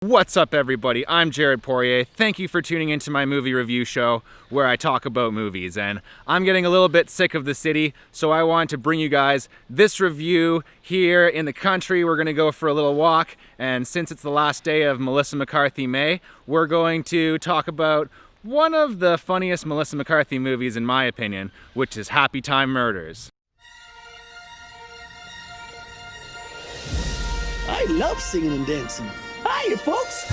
What's up, everybody? I'm Jared Poirier. Thank you for tuning into my movie review show where I talk about movies. And I'm getting a little bit sick of the city, so I wanted to bring you guys this review here in the country. We're going to go for a little walk, and since it's the last day of Melissa McCarthy May, we're going to talk about one of the funniest Melissa McCarthy movies, in my opinion, which is Happytime Murders. I love singing and dancing. Hiya, folks!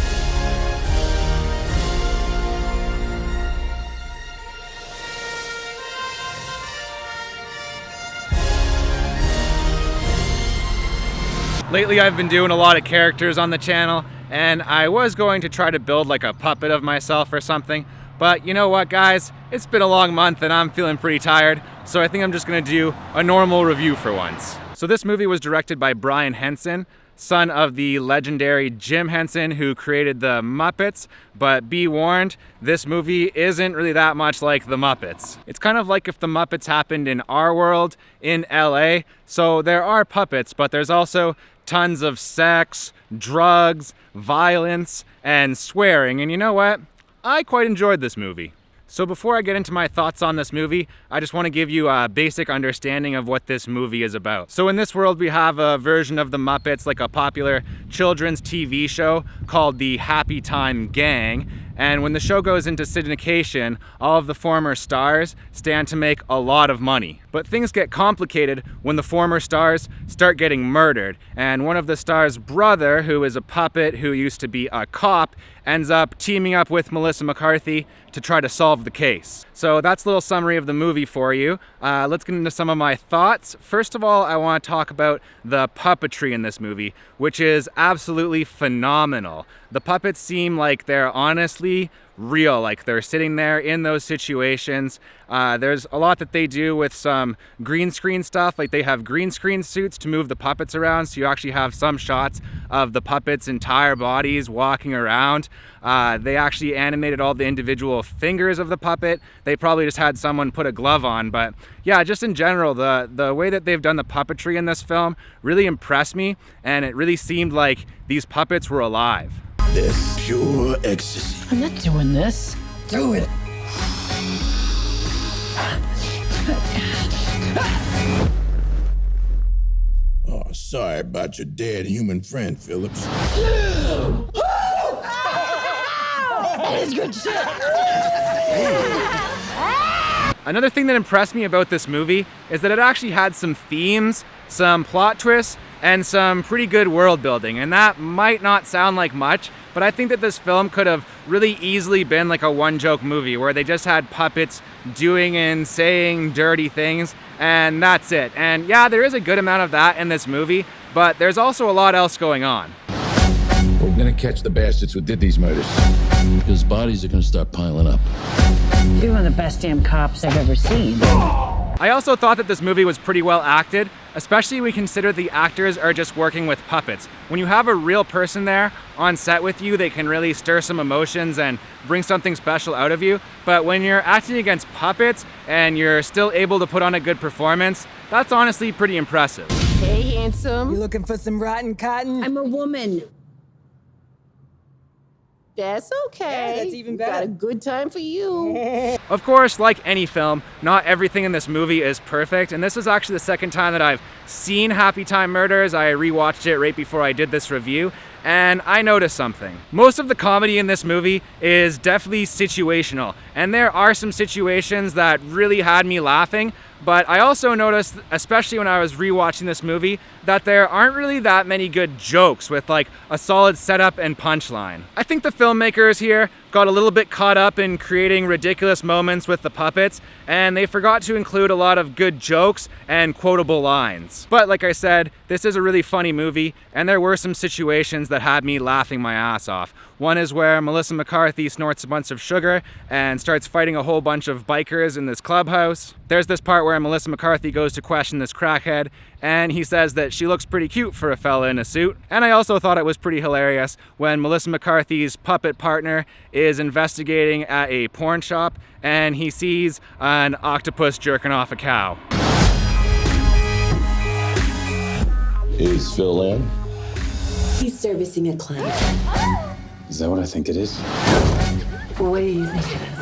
Lately I've been doing a lot of characters on the channel, and I was going to try to build like a puppet of myself or something, but you know what, guys? It's been a long month and I'm feeling pretty tired, so I think I'm just gonna do a normal review for once. So this movie was directed by Brian Henson, son of the legendary Jim Henson, who created the Muppets, but be warned, this movie isn't really that much like the Muppets. It's kind of like if the Muppets happened in our world, in LA, so there are puppets, but there's also tons of sex, drugs, violence, and swearing, and you know what? I quite enjoyed this movie. So before I get into my thoughts on this movie, I just want to give you a basic understanding of what this movie is about. So in this world, we have a version of the Muppets, like a popular children's TV show called the Happytime Gang. And when the show goes into syndication, all of the former stars stand to make a lot of money. But things get complicated when the former stars start getting murdered. And one of the stars' brother, who is a puppet who used to be a cop, ends up teaming up with Melissa McCarthy to try to solve the case. So that's a little summary of the movie for you. Let's get into some of my thoughts. First of all, I want to talk about the puppetry in this movie, which is absolutely phenomenal. The puppets seem like they're honestly real, like they're sitting there in those situations. There's a lot that they do with some green screen stuff, like they have green screen suits to move the puppets around, so you actually have some shots of the puppets' entire bodies walking around. They actually animated all the individual fingers of the puppet. They probably just had someone put a glove on, but yeah, just in general, the way that they've done the puppetry in this film really impressed me, and it really seemed like these puppets were alive. This pure ecstasy. I'm not doing this. Do it. Oh, sorry about your dead human friend, Phillips. That is good shit. Another thing that impressed me about this movie is that it actually had some themes, some plot twists, and some pretty good world building. And that might not sound like much, but I think that this film could have really easily been like a one-joke movie where they just had puppets doing and saying dirty things, and that's it. And yeah, there is a good amount of that in this movie, but there's also a lot else going on. We're gonna catch the bastards who did these murders. Because bodies are gonna start piling up. You're one of the best damn cops I've ever seen. I also thought that this movie was pretty well acted, especially when we consider the actors are just working with puppets. When you have a real person there on set with you, they can really stir some emotions and bring something special out of you. But when you're acting against puppets and you're still able to put on a good performance, that's honestly pretty impressive. Hey, handsome. You looking for some rotten cotton? I'm a woman. That's okay. Yeah, that's even Got better. a good time for you. Of course, like any film, not everything in this movie is perfect, and this is actually the second time that I've seen Happytime Murders. I rewatched it right before I did this review, and I noticed something. Most of the comedy in this movie is definitely situational, and there are some situations that really had me laughing, but I also noticed, especially when I was rewatching this movie, that there aren't really that many good jokes with like a solid setup and punchline. I think the filmmakers here got a little bit caught up in creating ridiculous moments with the puppets, and they forgot to include a lot of good jokes and quotable lines. But like I said, this is a really funny movie, and there were some situations that had me laughing my ass off. One is where Melissa McCarthy snorts a bunch of sugar and starts fighting a whole bunch of bikers in this clubhouse. There's this part where Melissa McCarthy goes to question this crackhead, and he says that she looks pretty cute for a fella in a suit. And I also thought it was pretty hilarious when Melissa McCarthy's puppet partner is investigating at a porn shop and he sees an octopus jerking off a cow. Is Phil in? He's servicing a client. Is that what I think it is? What do you think it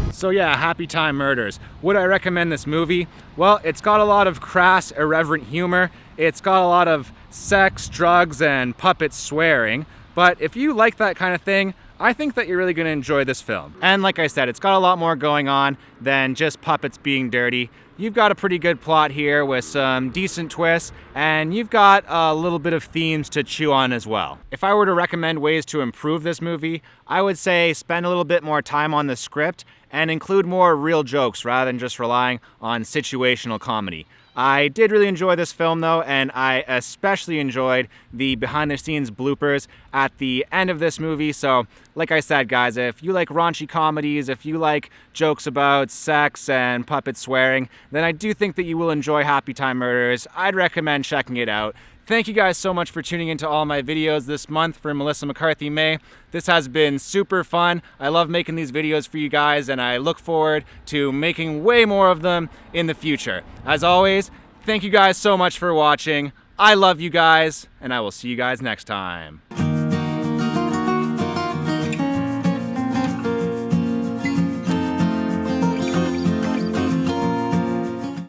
is? So yeah, Happytime Murders. Would I recommend this movie? Well, it's got a lot of crass, irreverent humor. It's got a lot of sex, drugs, and puppet swearing. But if you like that kind of thing, I think that you're really going to enjoy this film. And like I said, it's got a lot more going on than just puppets being dirty. You've got a pretty good plot here with some decent twists, and you've got a little bit of themes to chew on as well. If I were to recommend ways to improve this movie, I would say spend a little bit more time on the script and include more real jokes rather than just relying on situational comedy. I did really enjoy this film though, and I especially enjoyed the behind the scenes bloopers at the end of this movie. So like I said, guys, if you like raunchy comedies, if you like jokes about sex and puppet swearing, then I do think that you will enjoy Happytime Murders. I'd recommend checking it out. Thank you guys so much for tuning into all my videos this month for Melissa McCarthy May. This has been super fun. I love making these videos for you guys, and I look forward to making way more of them in the future. As always, thank you guys so much for watching. I love you guys, and I will see you guys next time.